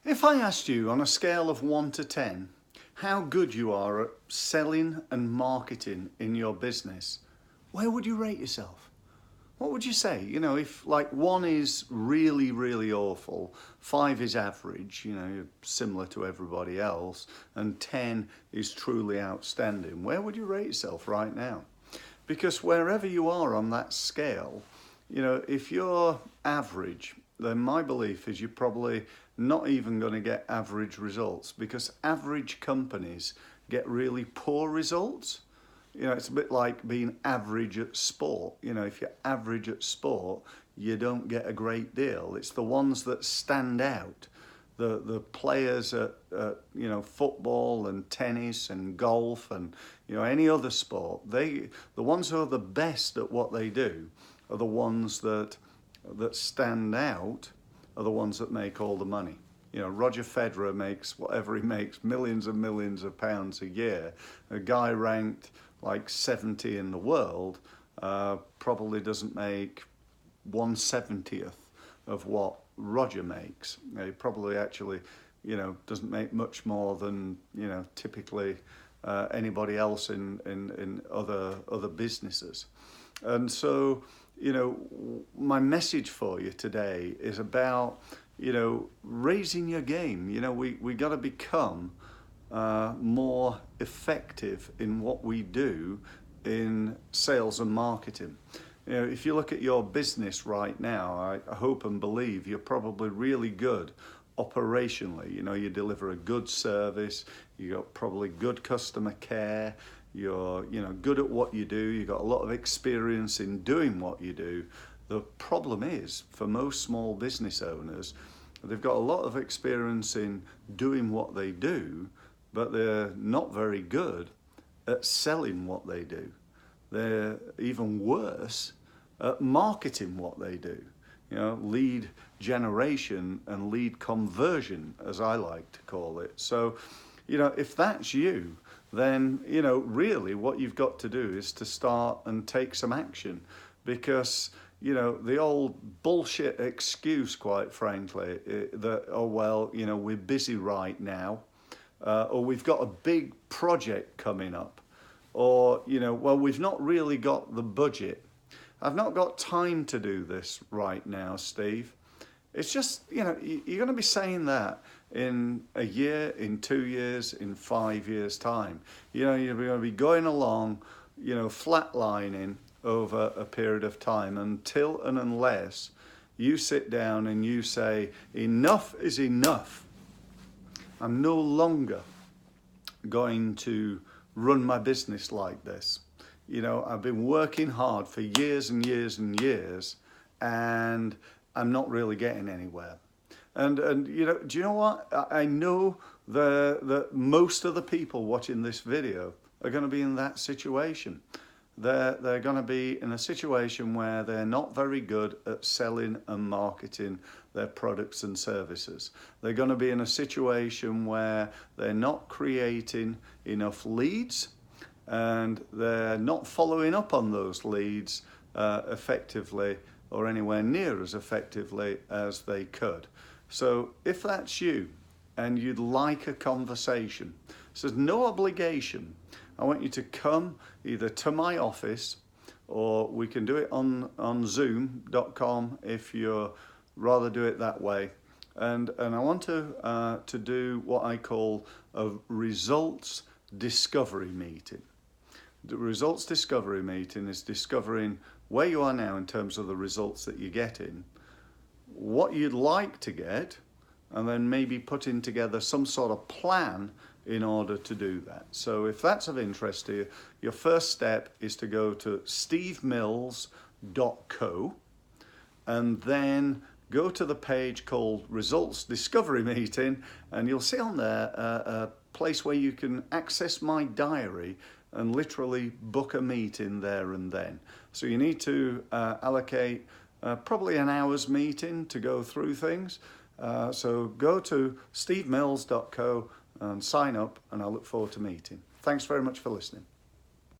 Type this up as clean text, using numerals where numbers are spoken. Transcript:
If I asked you on a scale of 1 to 10 how good you are at selling and marketing in your business, where would you rate yourself? What would you say? You know, if like 1 is really, really awful, 5 is average, you know, you're similar to everybody else, and 10 is truly outstanding, where would you rate yourself right now? Because wherever you are on that scale, you know, if you're average, then my belief is you're probably not even going to get average results, because average companies get really poor results. You know, it's a bit like being average at sport. You know, if you're average at sport, you don't get a great deal. It's the ones that stand out. The players at you know, football and tennis and golf and, you know, any other sport, the ones who are the best at what they do are the ones that stand out, are the ones that make all the money. You know, Roger Federer makes whatever he makes, millions and millions of pounds a year. A guy ranked like 70 in the world probably doesn't make 1/70th of what Roger makes. He probably actually, you know, doesn't make much more than, you know, typically anybody else in other businesses. And so, you know, my message for you today is about, you know, raising your game. You know, we got to become more effective in what we do in sales and marketing. You know, if you look at your business right now, I hope and believe you're probably really good operationally. You know, you deliver a good service, you got probably good customer care, you're, you know, good at what you do, you've got a lot of experience in doing what you do. The problem is, for most small business owners, they've got a lot of experience in doing what they do, but they're not very good at selling what they do. They're even worse at marketing what they do. You know, lead generation and lead conversion, as I like to call it. So, you know, if that's you, then, you know, really what you've got to do is to start and take some action, because, you know, the old bullshit excuse, quite frankly, that, oh, well, you know, we're busy right now, or we've got a big project coming up, or, you know, well, we've not really got the budget. I've not got time to do this right now, Steve. It's just, you know, you're going to be saying that in a year, in 2 years, in 5 years' time. You know, you're going to be going along, you know, flatlining over a period of time until and unless you sit down and you say, enough is enough. I'm no longer going to run my business like this. You know, I've been working hard for years and years and years, and I'm not really getting anywhere. And you know, do you know what? I know that most of the people watching this video are going to be in that situation. They're going to be in a situation where they're not very good at selling and marketing their products and services. They're going to be in a situation where they're not creating enough leads, and they're not following up on those leads effectively, or anywhere near as effectively as they could. So if that's you and you'd like a conversation, so there's no obligation. I want you to come either to my office, or we can do it on zoom.com if you'd rather do it that way. And I want to do what I call a results discovery meeting. The results discovery meeting is discovering where you are now in terms of the results that you're getting, what you'd like to get, and then maybe putting together some sort of plan in order to do that. So if that's of interest to you, your first step is to go to stevemills.co and then go to the page called Results Discovery Meeting, and you'll see on there a place where you can access my diary and literally book a meeting there and then. So you need to allocate probably an hour's meeting to go through things. So go to stevemills.co and sign up, and I look forward to meeting. Thanks very much for listening.